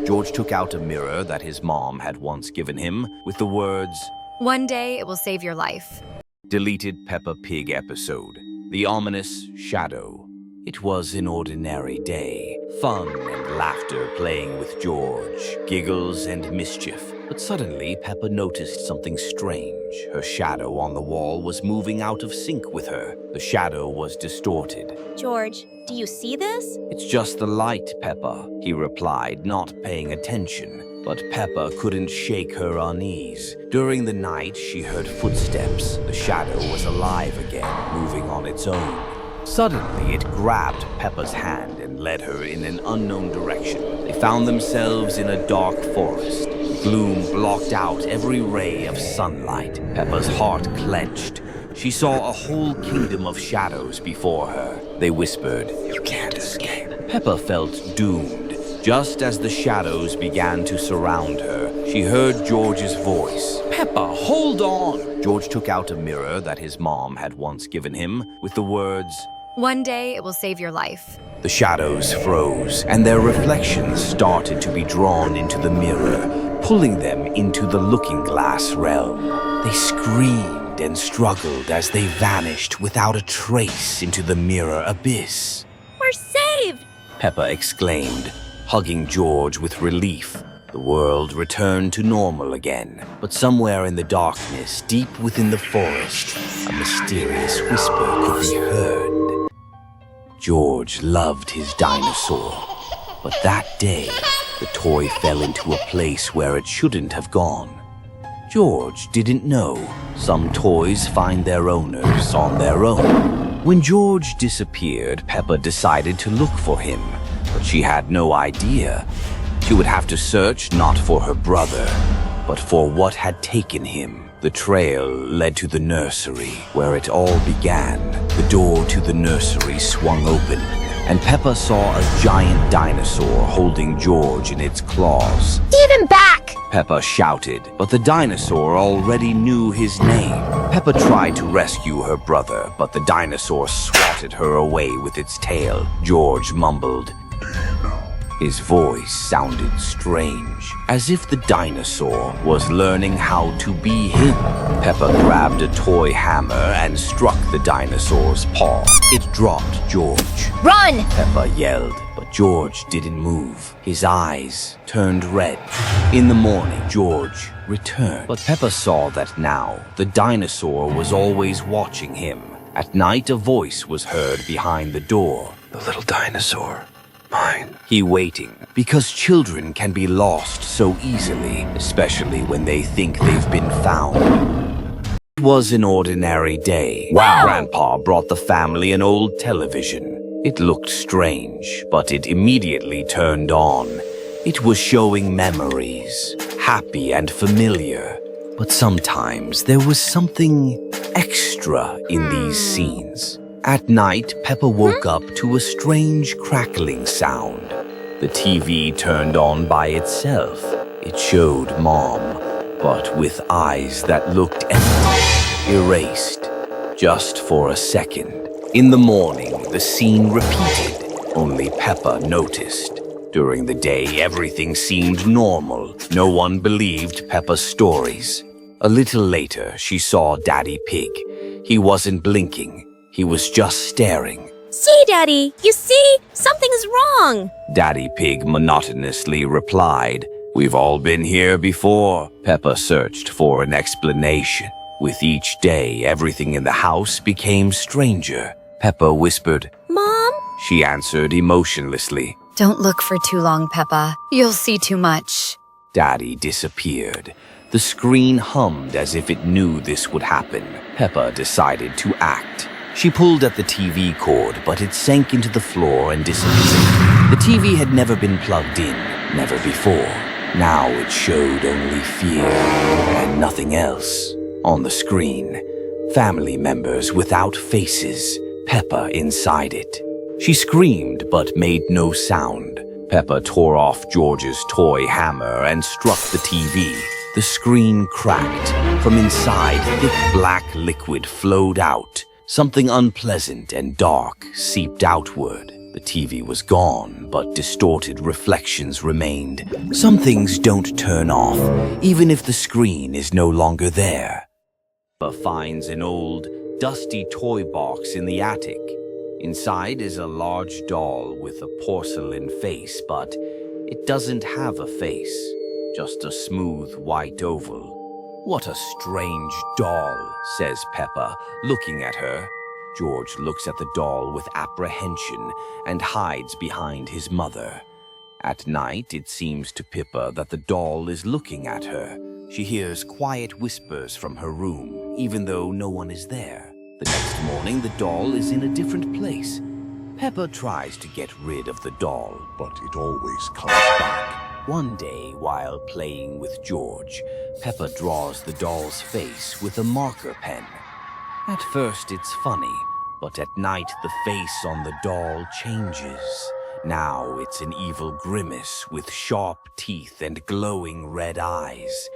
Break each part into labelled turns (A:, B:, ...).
A: George took out a mirror that his mom had once given him with the words,
B: "One day it will save your life."
A: Deleted Peppa Pig episode. The ominous shadow. It was an ordinary day. Fun and laughter playing with George, giggles and mischief. But suddenly, Peppa noticed something strange. Her shadow on the wall was moving out of sync with her. The shadow was distorted.
C: George, do you see this?
A: It's just the light, Peppa, he replied, not paying attention. But Peppa couldn't shake her unease. During the night, she heard footsteps. The shadow was alive again, moving on its own. Suddenly, it grabbed Peppa's hand and led her in an unknown direction. They found themselves in a dark forest. Gloom blocked out every ray of sunlight. Peppa's heart clenched. She saw a whole kingdom of shadows before her. They whispered, "You can't escape." Peppa felt doomed. Just as the shadows began to surround her, she heard George's voice. "Peppa, hold on!" George took out a mirror that his mom had once given him with the words,
B: "One day it will save your life."
A: The shadows froze, and their reflections started to be drawn into the mirror, pulling them into the looking glass realm. They screamed and struggled as they vanished without a trace into the mirror abyss.
C: We're saved!
A: Peppa exclaimed, hugging George with relief. The world returned to normal again, but somewhere in the darkness, deep within the forest, a mysterious whisper could be heard. George loved his dinosaur, but that day, the toy fell into a place where it shouldn't have gone. George didn't know. Some toys find their owners on their own. When George disappeared, Peppa decided to look for him, but she had no idea. She would have to search not for her brother, but for what had taken him. The trail led to the nursery, where it all began. The door to the nursery swung open, and Peppa saw a giant dinosaur holding George in its claws.
C: Give him back!
A: Peppa shouted, but the dinosaur already knew his name. Peppa tried to rescue her brother, but the dinosaur swatted her away with its tail. George mumbled. His voice sounded strange, as if the dinosaur was learning how to be him. Peppa grabbed a toy hammer and struck the dinosaur's paw. It dropped George.
C: Run!
A: Peppa yelled, but George didn't move. His eyes turned red. In the morning, George returned, but Peppa saw that now the dinosaur was always watching him. At night, a voice was heard behind the door. "The little dinosaur. Mine." He waiting, because children can be lost so easily, especially when they think they've been found. It was an ordinary day.
C: Wow!
A: Grandpa brought the family an old television. It looked strange, but it immediately turned on. It was showing memories, happy and familiar. But sometimes there was something extra in these scenes. At night, Peppa woke up to a strange crackling sound. The TV turned on by itself. It showed Mom, but with eyes that looked empty, erased, just for a second. In the morning, the scene repeated, only Peppa noticed. During the day, everything seemed normal. No one believed Peppa's stories. A little later, she saw Daddy Pig. He wasn't blinking. He was just staring.
C: See, Daddy, you see? Something's wrong.
A: Daddy Pig monotonously replied, "We've all been here before." Peppa searched for an explanation. With each day, everything in the house became stranger. Peppa whispered,
C: Mom?
A: She answered emotionlessly.
B: "Don't look for too long, Peppa. You'll see too much."
A: Daddy disappeared. The screen hummed as if it knew this would happen. Peppa decided to act. She pulled at the TV cord, but it sank into the floor and disappeared. The TV had never been plugged in, never before. Now it showed only fear and nothing else. On the screen, family members without faces, Peppa inside it. She screamed but made no sound. Peppa tore off George's toy hammer and struck the TV. The screen cracked. From inside, thick black liquid flowed out. Something unpleasant and dark seeped outward. The TV was gone, but distorted reflections remained. Some things don't turn off, even if the screen is no longer there. Peppa finds an old, dusty toy box in the attic. Inside is a large doll with a porcelain face, but it doesn't have a face, just a smooth white oval. "What a strange doll," says Peppa, looking at her. George looks at the doll with apprehension and hides behind his mother. At night, it seems to Peppa that the doll is looking at her. She hears quiet whispers from her room, even though no one is there. The next morning, the doll is in a different place. Peppa tries to get rid of the doll, but it always comes back. One day, while playing with George, Peppa draws the doll's face with a marker pen. At first, it's funny, but at night, the face on the doll changes. Now it's an evil grimace with sharp teeth and glowing red eyes.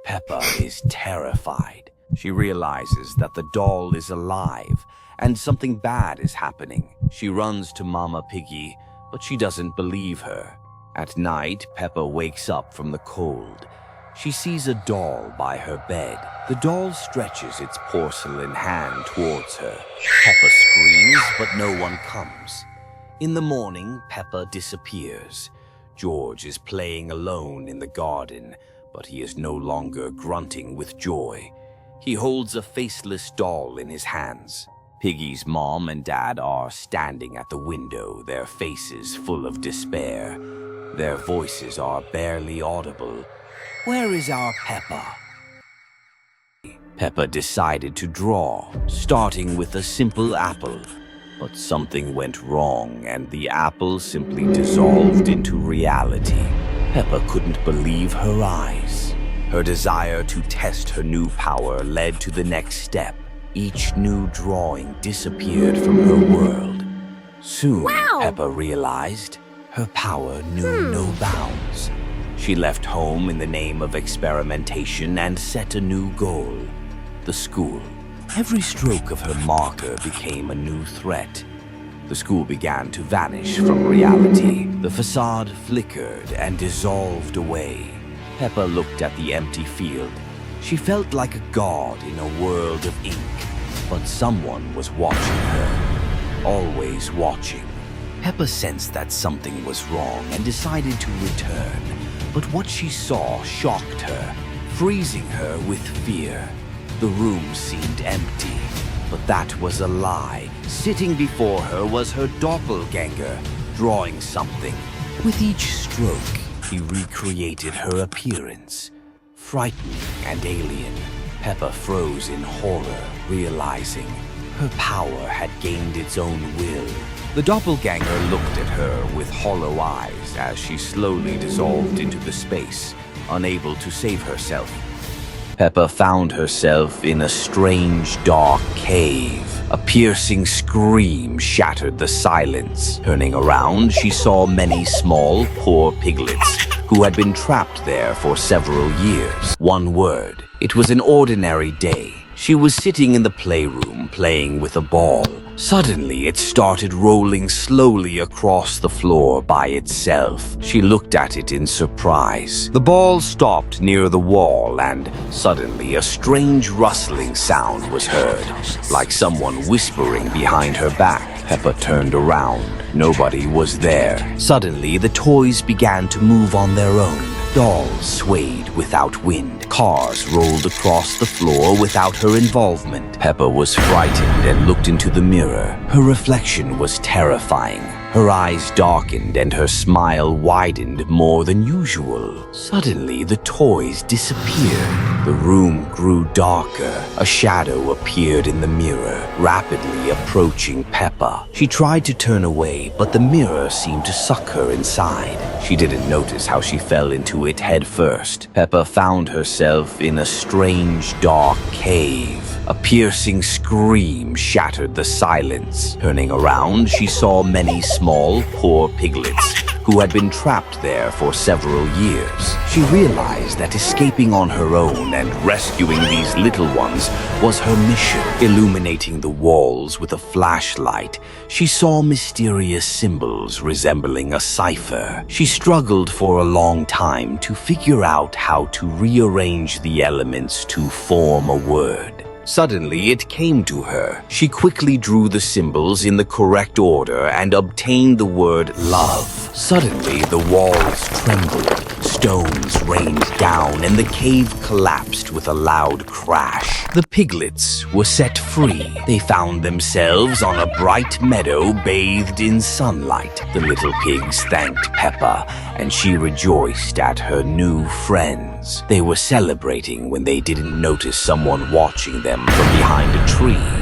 A: Peppa is terrified. She realizes that the doll is alive and something bad is happening. She runs to Mama Piggy, but she doesn't believe her. At night, Peppa wakes up from the cold. She sees a doll by her bed. The doll stretches its porcelain hand towards her. Peppa screams, but no one comes. In the morning, Peppa disappears. George is playing alone in the garden, but he is no longer grunting with joy. He holds a faceless doll in his hands. Piggy's mom and dad are standing at the window, their faces full of despair. Their voices are barely audible. "Where is our Peppa?" Peppa decided to draw, starting with a simple apple. But something went wrong, and the apple simply dissolved into reality. Peppa couldn't believe her eyes. Her desire to test her new power led to the next step. Each new drawing disappeared from her world. Soon,
C: Wow!
A: Peppa realized her power knew no bounds. She left home in the name of experimentation and set a new goal: the school. Every stroke of her marker became a new threat. The school began to vanish from reality. The facade flickered and dissolved away. Peppa looked at the empty field. She felt like a god in a world of ink, but someone was watching her, always watching. Peppa sensed that something was wrong and decided to return. But what she saw shocked her, freezing her with fear. The room seemed empty, but that was a lie. Sitting before her was her doppelganger, drawing something. With each stroke, he recreated her appearance, frightening and alien. Peppa froze in horror, realizing her power had gained its own will. The doppelganger looked at her with hollow eyes as she slowly dissolved into the space, unable to save herself. Peppa found herself in a strange, dark cave. A piercing scream shattered the silence. Turning around, she saw many small, poor piglets who had been trapped there for several years. One word: it was an ordinary day. She was sitting in the playroom playing with a ball. Suddenly, it started rolling slowly across the floor by itself. She looked at it in surprise. The ball stopped near the wall, and suddenly a strange rustling sound was heard, like someone whispering behind her back. Peppa turned around. Nobody was there. Suddenly, the toys began to move on their own. Dolls swayed without wind. Cars rolled across the floor without her involvement. Peppa was frightened and looked into the mirror. Her reflection was terrifying. Her eyes darkened and her smile widened more than usual. Suddenly, the toys disappeared. The room grew darker. A shadow appeared in the mirror, rapidly approaching Peppa. She tried to turn away, but the mirror seemed to suck her inside. She didn't notice how she fell into it head first. Peppa found herself in a strange, dark cave. A piercing scream shattered the silence. Turning around, she saw many small, poor piglets who had been trapped there for several years. She realized that escaping on her own and rescuing these little ones was her mission. Illuminating the walls with a flashlight, she saw mysterious symbols resembling a cipher. She struggled for a long time to figure out how to rearrange the elements to form a word. Suddenly, it came to her. She quickly drew the symbols in the correct order and obtained the word love. Suddenly, the walls trembled, stones rained down, and the cave collapsed with a loud crash. The piglets were set free. They found themselves on a bright meadow bathed in sunlight. The little pigs thanked Peppa, and she rejoiced at her new friends. They were celebrating when they didn't notice someone watching them from behind a tree.